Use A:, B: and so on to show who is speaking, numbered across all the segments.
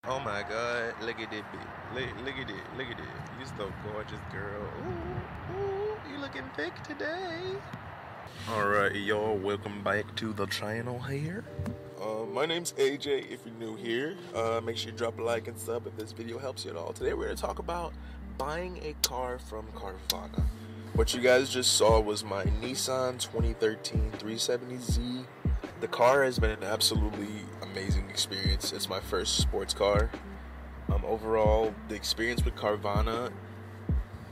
A: Oh my god, look at it, look at it, look at it. You so gorgeous, girl. Ooh, ooh, you looking thick today. Alright, y'all, welcome back to the channel here. My name's AJ. If you're new here, make sure you drop a like and sub if this video helps you at all. Today we're going to talk about buying a car from Carvana. What you guys just saw was my Nissan 2013 370Z. The car has been an absolutely amazing experience. It's my first sports car. Overall, the experience with Carvana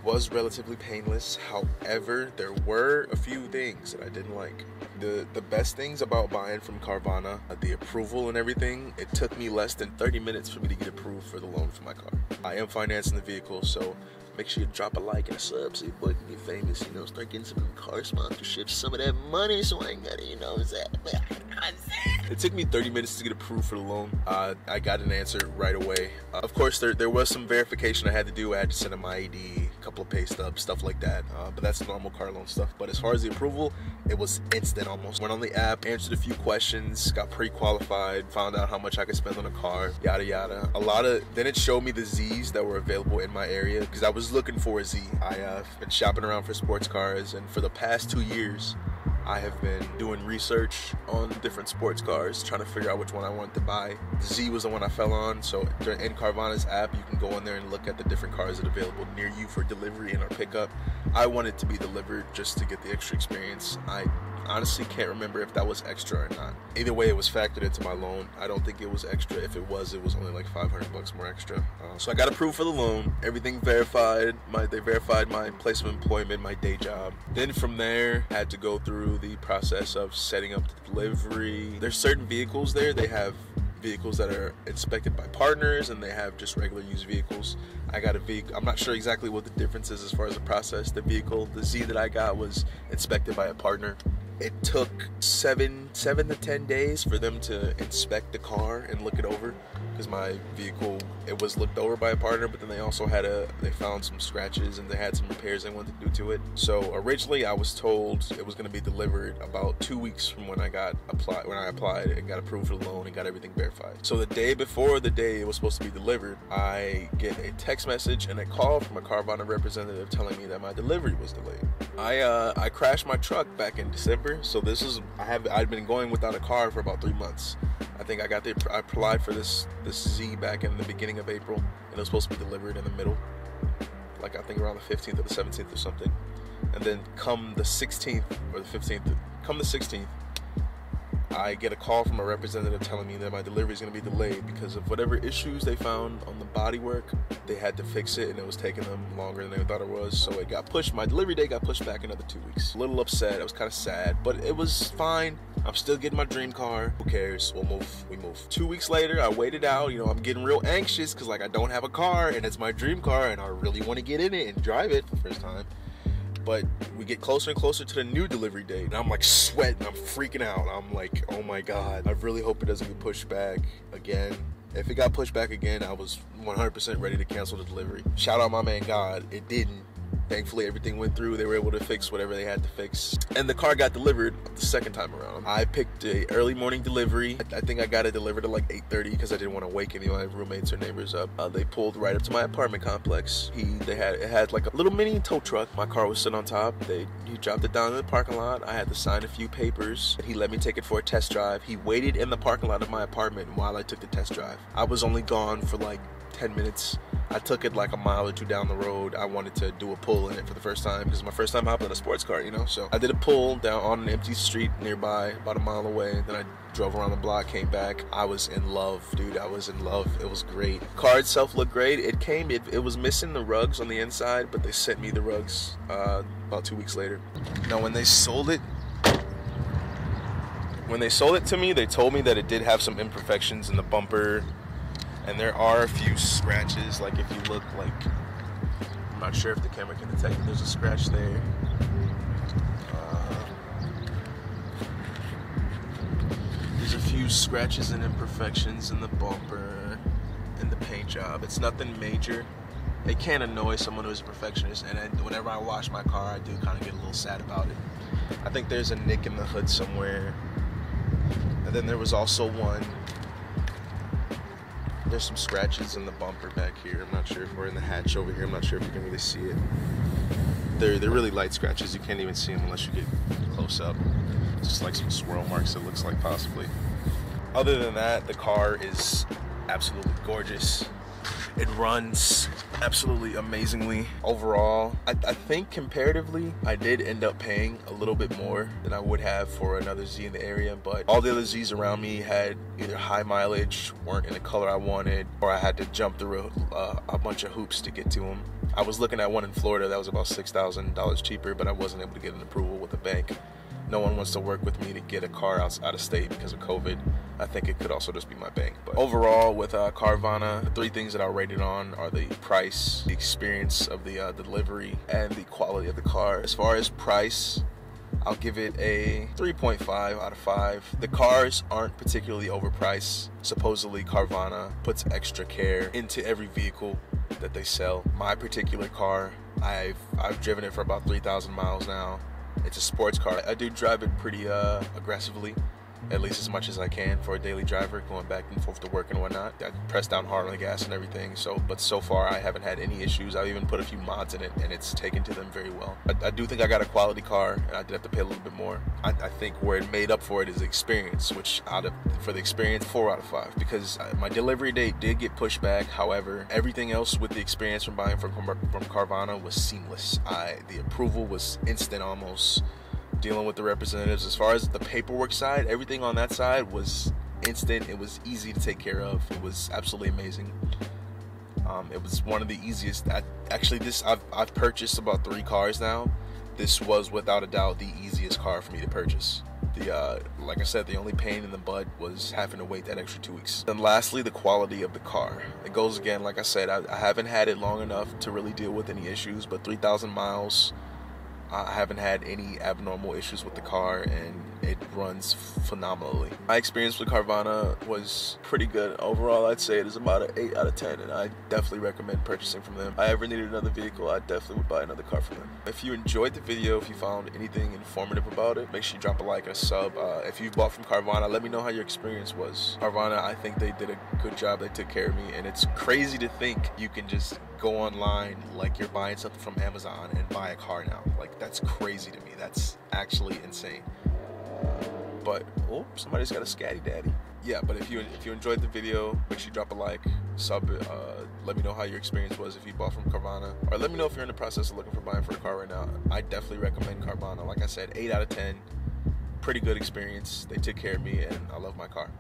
A: was relatively painless. However, there were a few things that I didn't like. The best things about buying from Carvana, the approval and everything, it took me less than 30 minutes for me to get approved for the loan for my car. I am financing the vehicle, so make sure you drop a like and a sub so your boy can get famous, start getting some car sponsorships, some of that money, so I ain't gotta, It took me 30 minutes to get approved for the loan. I got an answer right away. Of course, there was some verification I had to do. I had to send in my ID, a couple of pay stubs, stuff like that. But that's normal car loan stuff. But as far as the approval, it was instant almost. Went on the app, answered a few questions, got pre-qualified, found out how much I could spend on a car, yada yada. Then it showed me the Zs that were available in my area because I was looking for a Z. I've been shopping around for sports cars, and for the past 2 years, I have been doing research on different sports cars, trying to figure out which one I wanted to buy. The Z was the one I fell on, so in Carvana's app, you can go in there and look at the different cars that are available near you for delivery and or pickup. I wanted to be delivered just to get the extra experience. I honestly can't remember if that was extra or not. Either way, it was factored into my loan. I don't think it was extra. If it was only like 500 bucks more extra. So I got approved for the loan. Everything verified. They verified my place of employment, my day job. Then from there, had to go through the process of setting up the delivery. There's certain vehicles there. They have vehicles that are inspected by partners, and they have just regular used vehicles. I got a vehicle. I'm not sure exactly what the difference is as far as the process. The Z that I got was inspected by a partner. It took 7 to 10 days for them to inspect the car and look it over, because my vehicle, it was looked over by a partner, but then they also they found some scratches and they had some repairs they wanted to do to it. So originally I was told it was going to be delivered about 2 weeks from when I applied and got approved for the loan and got everything verified. So the day before the day it was supposed to be delivered, I get a text message and a call from a Carvana representative telling me that my delivery was delayed. I crashed my truck back in December, so I'd been going without a car for about 3 months. I think I applied for this Z back in the beginning of April, and it was supposed to be delivered in the middle, like I think around the 15th or the 17th or something. And then come the 16th or the 15th, come the 16th, I get a call from a representative telling me that my delivery is going to be delayed because of whatever issues they found on the bodywork. They had to fix it, and it was taking them longer than they thought it was. So it got pushed. My delivery date got pushed back another 2 weeks. A little upset. I was kind of sad, but it was fine. I'm still getting my dream car. Who cares? We'll move. We move. 2 weeks later, I waited out. I'm getting real anxious because I don't have a car, and it's my dream car, and I really want to get in it and drive it for the first time. But we get closer and closer to the new delivery date, and I'm like sweating, I'm freaking out. I'm like, oh my God, I really hope it doesn't get pushed back again. If it got pushed back again, I was 100% ready to cancel the delivery. Shout out my man God, it didn't. Thankfully, everything went through. They were able to fix whatever they had to fix. And the car got delivered the second time around. I picked a early morning delivery. I think I got it delivered at like 8:30 because I didn't want to wake any of my roommates or neighbors up. They pulled right up to my apartment complex. It had like a little mini tow truck. My car was sitting on top. He dropped it down in the parking lot. I had to sign a few papers. He let me take it for a test drive. He waited in the parking lot of my apartment while I took the test drive. I was only gone for like 10 minutes. I took it like a mile or two down the road. I wanted to do a pull in it for the first time because it's my first time hopping in a sports car, So I did a pull down on an empty street nearby, about a mile away. Then I drove around the block, came back. I was in love, dude. I was in love. It was great. Car itself looked great. It was missing the rugs on the inside, but they sent me the rugs about 2 weeks later. Now when they sold it to me, they told me that it did have some imperfections in the bumper. And there are a few scratches, like if you look, I'm not sure if the camera can detect it, there's a scratch there. There's a few scratches and imperfections in the bumper and the paint job. It's nothing major. It can annoy someone who's a perfectionist, and whenever I wash my car, I do kind of get a little sad about it. I think there's a nick in the hood somewhere. And then there was also one There's some scratches in the bumper back here. I'm not sure if we're in the hatch over here. I'm not sure if you can really see it. They're really light scratches. You can't even see them unless you get close up. It's just like some swirl marks, it looks like, possibly. Other than that, the car is absolutely gorgeous. It runs absolutely amazingly. Overall, I think comparatively, I did end up paying a little bit more than I would have for another Z in the area, but all the other Zs around me had either high mileage, weren't in the color I wanted, or I had to jump through a bunch of hoops to get to them. I was looking at one in Florida that was about $6,000 cheaper, but I wasn't able to get an approval with the bank. No one wants to work with me to get a car out of state because of COVID. I think it could also just be my bank. But overall, with Carvana, the 3 things that I rated on are the price, the experience of the delivery, and the quality of the car. As far as price, I'll give it a 3.5 out of 5. The cars aren't particularly overpriced. Supposedly, Carvana puts extra care into every vehicle that they sell. My particular car, I've driven it for about 3,000 miles now. It's a sports car. I do drive it pretty aggressively, at least as much as I can for a daily driver, going back and forth to work and whatnot. I press down hard on the gas and everything, but so far I haven't had any issues. I've even put a few mods in it, and it's taken to them very well. I do think I got a quality car, and I did have to pay a little bit more. I think where it made up for it is the experience, which for the experience, 4 out of 5, because my delivery date did get pushed back. However, everything else with the experience from buying from Carvana was seamless. The approval was instant almost. Dealing with the representatives, as far as the paperwork side, everything on that side was instant. It was easy to take care of. It was absolutely amazing. It was one of the easiest. I've purchased about 3 cars now. This was without a doubt the easiest car for me to purchase. Like I said, the only pain in the butt was having to wait that extra 2 weeks. And lastly, the quality of the car. It goes again, like I said, I haven't had it long enough to really deal with any issues, but 3,000 miles. I haven't had any abnormal issues with the car, and it runs phenomenally. My experience with Carvana was pretty good. Overall, I'd say it is about an 8 out of 10, and I definitely recommend purchasing from them. If I ever needed another vehicle, I definitely would buy another car from them. If you enjoyed the video, if you found anything informative about it, make sure you drop a like and a sub. If you bought from Carvana, let me know how your experience was. Carvana, I think they did a good job. They took care of me, and it's crazy to think you can just go online like you're buying something from Amazon and buy a car now. Like, that's crazy to me. That's actually insane. But somebody's got a scatty daddy. Yeah, but if you enjoyed the video, make sure you drop a like, sub. Let me know how your experience was if you bought from Carvana, or let me know if you're in the process of looking for buying for a car right now. I definitely recommend Carvana. Like I said, 8 out of 10. Pretty good experience. They took care of me, and I love my car.